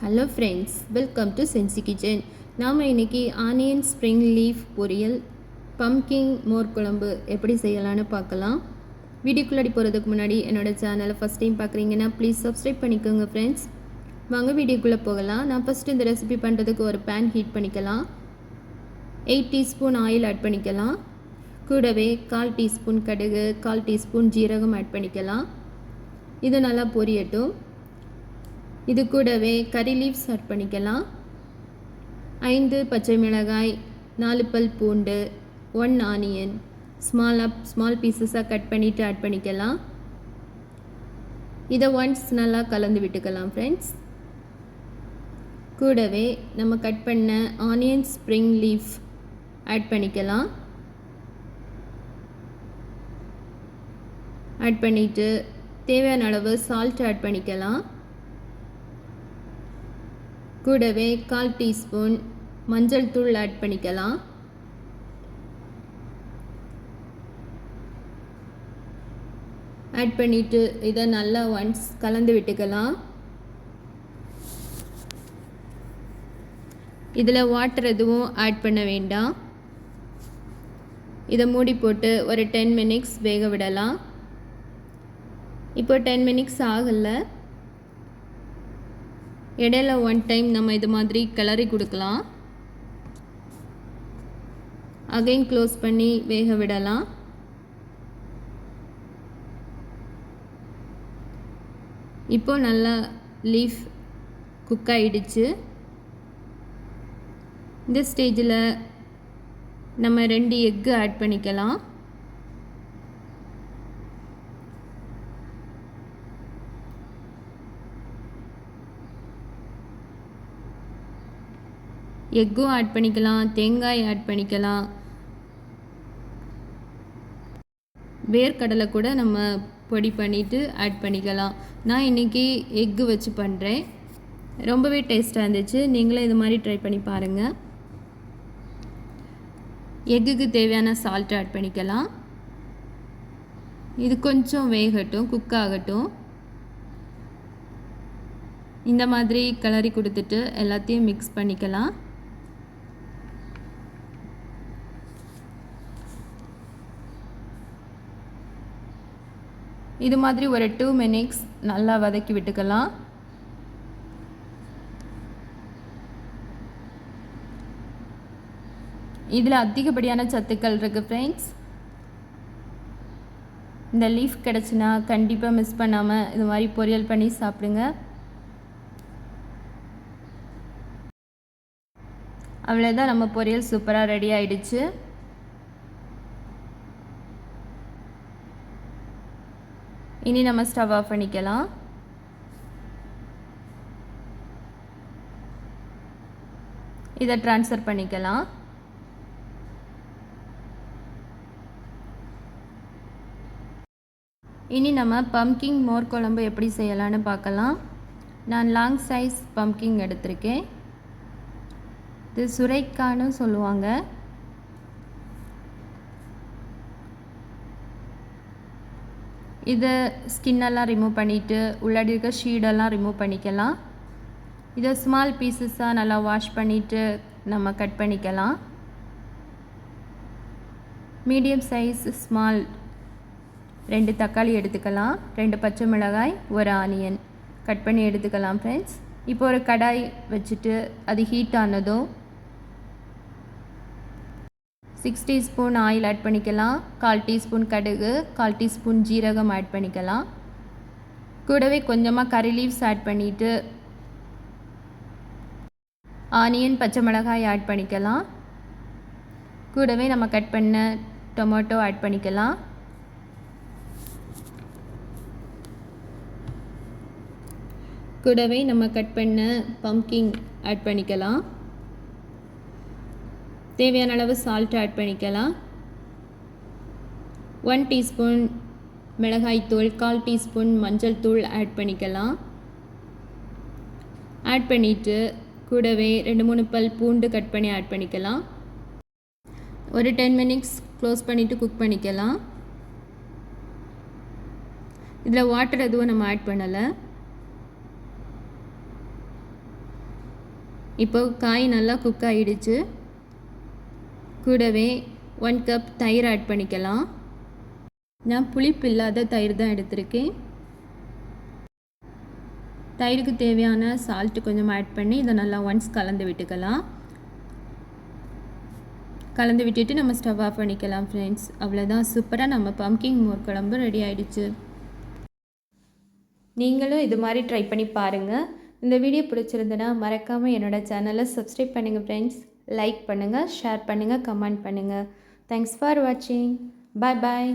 Hello friends, welcome to Sensi kitchen. நாம் இன்றைக்கி onion spring leaf பொரியல், பம்கின் மோர் குழம்பு எப்படி செய்யலான்னு பார்க்கலாம். வீடியோக்குள்ளாடி போகிறதுக்கு முன்னாடி என்னோடய சேனலை ஃபஸ்ட் டைம் பார்க்குறீங்கன்னா ப்ளீஸ் சப்ஸ்கிரைப் பண்ணிக்கோங்க ஃப்ரெண்ட்ஸ். வாங்க வீடியோக்குள்ளே போகலாம். நான் ஃபஸ்ட்டு இந்த ரெசிபி பண்ணுறதுக்கு ஒரு பேன் ஹீட் பண்ணிக்கலாம். 8 டீஸ்பூன் ஆயில் ஆட் பண்ணிக்கலாம். கூடவே 1/4 டீஸ்பூன் கடுகு, 1/4 டீஸ்பூன் ஜீரகம் ஆட் பண்ணிக்கலாம். இது நல்லா பொரியட்டும். இது கூடவே கறி லீவ்ஸ் ஆட் பண்ணிக்கலாம். 5 பச்சை மிளகாய், 4 பல் பூண்டு, 1 ஆனியன் ஸ்மால் பீசஸாக கட் பண்ணிவிட்டு ஆட் பண்ணிக்கலாம். இதை ஒன்ஸ் நல்லா கலந்து விட்டுக்கலாம் ஃப்ரெண்ட்ஸ். கூடவே நம்ம கட் பண்ண ஆனியன் ஸ்ப்ரிங் லீஃப் ஆட் பண்ணிக்கலாம். ஆட் பண்ணிவிட்டு தேவையான அளவு சால்ட் ஆட் பண்ணிக்கலாம். கூடவே 1/4 டீஸ்பூன் மஞ்சள் தூள் ஆட் பண்ணிக்கலாம். ஆட் பண்ணிவிட்டு இதை நல்லா ஒன்ஸ் கலந்து விட்டுக்கலாம். இதில் வாட்டர் எதுவும் ஆட் பண்ண வேண்டாம். இதை மூடி போட்டு ஒரு 10 மினிட்ஸ் வேக விடலாம். இப்போ 10 மினிட்ஸ் ஆகலை. இடையில ஒன் டைம் நம்ம இது மாதிரி கிளறி கொடுக்கலாம். அகைன் க்ளோஸ் பண்ணி வேக விடலாம். இப்போ நல்லா லீஃப் குக் ஆகிடுச்சு. இந்த ஸ்டேஜில் நம்ம 2 எக்கு ஆட் பண்ணிக்கலாம். எக்கும் ஆட் பண்ணிக்கலாம், தேங்காய் ஆட் பண்ணிக்கலாம், வேர்க்கடலை கூட நம்ம பொடி பண்ணிவிட்டு ஆட் பண்ணிக்கலாம். நான் இன்றைக்கி எக்கு வச்சு பண்ணுறேன். ரொம்பவே டேஸ்ட்டாக இருந்துச்சு. நீங்களும் இது மாதிரி ட்ரை பண்ணி பாருங்கள். எக்குக்கு தேவையான சால்ட் ஆட் பண்ணிக்கலாம். இது கொஞ்சம் வேகட்டும், குக் ஆகட்டும். இந்த மாதிரி கிளறி கொடுத்துட்டு எல்லாத்தையும் மிக்ஸ் பண்ணிக்கலாம். இது மாதிரி ஒரு 2 மினிட்ஸ் நல்லா வதக்கி விட்டுக்கலாம். இதில் அதிகப்படியான சத்துக்கள் இருக்குது ஃப்ரெண்ட்ஸ். இந்த லீஃப் கிடச்சினா கண்டிப்பாக மிஸ் பண்ணாமல் இது மாதிரி பொரியல் பண்ணி சாப்பிடுங்க. அவ்வளோதான், நம்ம பொரியல் சூப்பராக ரெடி ஆகிடுச்சு. இனி நம்ம ஸ்டவ் ஆஃப் பண்ணிக்கலாம். இதை ட்ரான்ஸ்ஃபர் பண்ணிக்கலாம். இனி நம்ம பம்கின் மோர் குழம்பு எப்படி செய்யலான்னு பார்க்கலாம். நான் லாங் சைஸ் பம்கின் எடுத்திருக்கேன். இது சுரைக்கான்னு சொல்லுவாங்க. இதை ஸ்கின்னெல்லாம் ரிமூவ் பண்ணிவிட்டு உள்ளாடி இருக்க ஷீடெல்லாம் ரிமூவ் பண்ணிக்கலாம். இதை ஸ்மால் பீசஸாக நல்லா வாஷ் பண்ணிவிட்டு நம்ம கட் பண்ணிக்கலாம். மீடியம் சைஸ் ஸ்மால் 2 தக்காளி எடுத்துக்கலாம். 2 பச்சை மிளகாய், 1 ஆனியன் கட் பண்ணி எடுத்துக்கலாம் ஃப்ரெண்ட்ஸ். இப்போ ஒரு கடாய் வச்சுட்டு அது ஹீட் ஆனதும் 6 டீஸ்பூன் ஆயில் ஆட் பண்ணிக்கலாம். 1/4 டீஸ்பூன் கடுகு, 1/4 டீஸ்பூன் ஜீரகம் ஆட் பண்ணிக்கலாம். கூடவே கொஞ்சமாக கறி லீவ்ஸ் ஆட் பண்ணிவிட்டு ஆனியன், பச்சை மிளகாய் ஆட் பண்ணிக்கலாம். கூடவே நம்ம கட் பண்ண டொமேட்டோ ஆட் பண்ணிக்கலாம். கூடவே நம்ம கட் பண்ண பம்கின் ஆட் பண்ணிக்கலாம். தேவையான அளவு சால்ட் ஆட் பண்ணிக்கலாம். 1 டீஸ்பூன் மிளகாய்த்தூள், 1/4 டீஸ்பூன் மஞ்சள் தூள் ஆட் பண்ணிக்கலாம். ஆட் பண்ணிவிட்டு கூடவே 2-3 பல் பூண்டு கட் பண்ணி ஆட் பண்ணிக்கலாம். ஒரு 10 மினிட்ஸ் க்ளோஸ் பண்ணிவிட்டு குக் பண்ணிக்கலாம். இதில் வாட்டர் எதுவும் நம்ம ஆட் பண்ணலை. இப்போ காய் நல்லா குக் ஆகிடுச்சு. கூடவே 1 கப் தயிர் ஆட் பண்ணிக்கலாம். நான் புளிப்பு இல்லாத தயிர் தான் எடுத்திருக்கேன். தயிருக்கு தேவையான சால்ட்டு கொஞ்சம் ஆட் பண்ணி இதை நல்லா ஒன்ஸ் கலந்து விட்டுக்கலாம். கலந்து விட்டுட்டு நம்ம ஸ்டவ் ஆஃப் பண்ணிக்கலாம் ஃப்ரெண்ட்ஸ். அவ்வளோதான், சூப்பராக நம்ம பம்கின் மோர் குழம்பு ரெடி ஆகிடுச்சு. நீங்களும் இது மாதிரி ட்ரை பண்ணி பாருங்கள். இந்த வீடியோ பிடிச்சிருந்தனா மறக்காமல் என்னோடய சேனலை சப்ஸ்கிரைப் பண்ணுங்கள் ஃப்ரெண்ட்ஸ். லைக் பண்ணுங்கள், ஷேர் பண்ணுங்கள், கமெண்ட் பண்ணுங்கள். தேங்க்ஸ் ஃபார் வாட்சிங். பாய் பாய்.